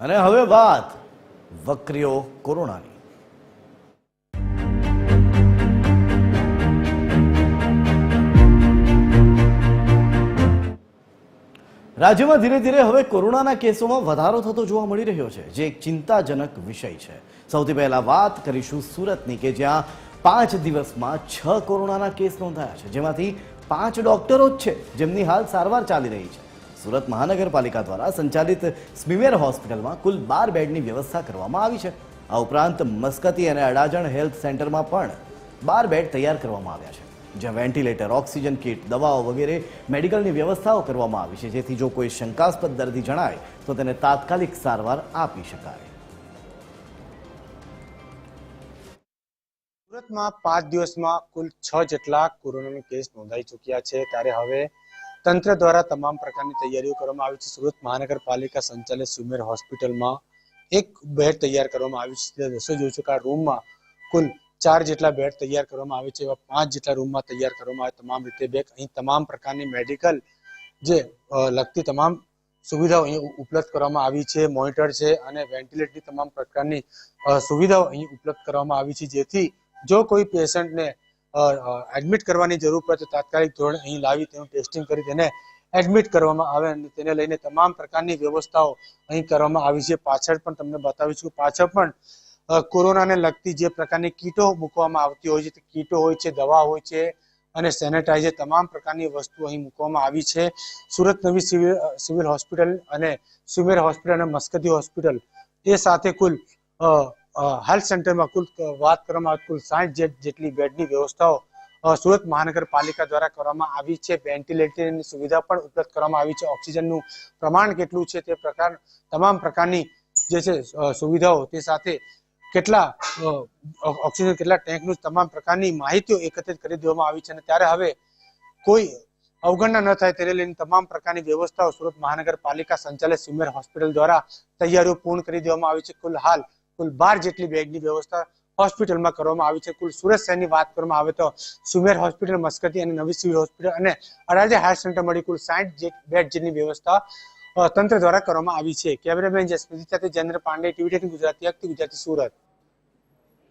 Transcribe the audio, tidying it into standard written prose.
અને હવે વાત વક્રીઓ કોરોનાની. રાજ્યમાં ધીરે ધીરે હવે કોરોનાના કેસોમાં વધારો થતો જોવા મળી રહ્યો છે, જે એક ચિંતાજનક વિષય છે. સૌથી પહેલા વાત કરીશું સુરતની, કે જ્યાં 5 દિવસમાં 6 કોરોનાના કેસ નોંધાયા છે, જેમાંથી 5 ડોક્ટરો જ છે જેમની હાલ સારવાર ચાલી રહી છે. સુરત મહાનગરપાલિકા દ્વારા સંચાલિત સ્મીમેર હોસ્પિટલમાં કુલ 12 બેડની વ્યવસ્થા કરવામાં આવી છે. આ ઉપરાંત મસ્કતી અને અડાજણ હેલ્થ સેન્ટરમાં પણ 12 બેડ તૈયાર કરવામાં આવ્યા છે, જ્યાં વેન્ટિલેટર, ઓક્સિજન કિટ, દવાઓ વગેરે મેડિકલની વ્યવસ્થાઓ કરવામાં આવી છે, જેથી જો કોઈ શંકાસ્પદ દર્દી જણાય તો તેને તાત્કાલિક સારવાર આપી શકાય. સુરતમાં 5 દિવસમાં કુલ 6 જેટલા કોરોનાના કેસ નોંધાઈ ચૂક્યા છે, ત્યારે હવે તંત્ર દ્વારા તમામ પ્રકારની તૈયારીઓ કરવામાં આવી છે. સુરત મહાનગરપાલિકા સંચાલિત સ્મીમેર હોસ્પિટલમાં એક બેડ તૈયાર કરવામાં આવ્યું છે. દર્શકો જોઈ શકો, આ રૂમમાં કુલ 4 જેટલા બેડ તૈયાર કરવામાં આવે છે. એવા 5 જેટલા રૂમમાં તૈયાર કરવામાં આવે તમામ રીતે બેડ. અહીં તમામ પ્રકારની મેડિકલ જે લગતી તમામ સુવિધાઓ અહીં ઉપલબ્ધ કરવામાં આવી છે. મોનિટર છે અને વેન્ટિલેટરની તમામ પ્રકારની સુવિધાઓ અહીં ઉપલબ્ધ કરવામાં આવી છે, જેથી જો કોઈ પેશન્ટને એડમિટ કરવાની જરૂર પડે તો તાત્કાલિક ધોરણે અહીં લાવી તેનું ટેસ્ટિંગ કરી તેને એડમિટ કરવામાં આવે અને તેને લઈને તમામ પ્રકારની વ્યવસ્થાઓ અહીં કરવામાં આવી છે. પાછળ પણ તમને બતાવીશું, પાછળ પણ કોરોનાને લગતી જે પ્રકારની કીટો મૂકવામાં આવતી હોય છે, તે કીટો હોય છે, દવા હોય છે અને સેનેટાઈઝર, તમામ પ્રકારની વસ્તુ અહીં મૂકવામાં આવી છે. સુરત નવી સિવિલ હોસ્પિટલ અને સ્મીમેર હોસ્પિટલ અને મસ્કતી હોસ્પિટલ એ સાથે કુલ હેલ્થ સેન્ટરમાં કુલ વાત કરવામાં આવે કુલ 60 જેટલી બેડની વ્યવસ્થાઓ સુરત મહાનગરપાલિકા દ્વારા કરવામાં આવી છે. વેન્ટિલેટરની સુવિધા પણ ઉપલબ્ધ કરવામાં આવી છે. ઓક્સિજનનું પ્રમાણ કેટલું છે તે પ્રકાર તમામ પ્રકારની જે છે સુવિધાઓ, તે સાથે કેટલા ઓક્સિજન કેટલા ટેન્કનું તમામ પ્રકારની માહિતીઓ એકત્રિત કરી દેવામાં આવી છે. અને ત્યારે હવે કોઈ અવગણના ન થાય તેને લઈને તમામ પ્રકારની વ્યવસ્થાઓ સુરત મહાનગરપાલિકા સંચાલિત સ્મીમેર હોસ્પિટલ દ્વારા તૈયારીઓ પૂર્ણ કરી દેવામાં આવી છે. કુલ 12 જેટલી બેડની વ્યવસ્થા હોસ્પિટલમાં કરવામાં આવી છે. કુલ સુરત શહેરની વાત કરવામાં આવે તો સ્મીમેર હોસ્પિટલ, મસ્કતી અને નવી સિવિલ હોસ્પિટલ અને અડાજણ હેલ્થ સેન્ટર મળી કુલ 60 બેડ જેટલી વ્યવસ્થા તંત્ર દ્વારા કરવામાં આવી છે. કેમેરામેન જસપ્રીત સાથે જયેન્દ્ર પાંડે, ટીવી 18 ગુજરાતી, ગુજરાતી સુરત.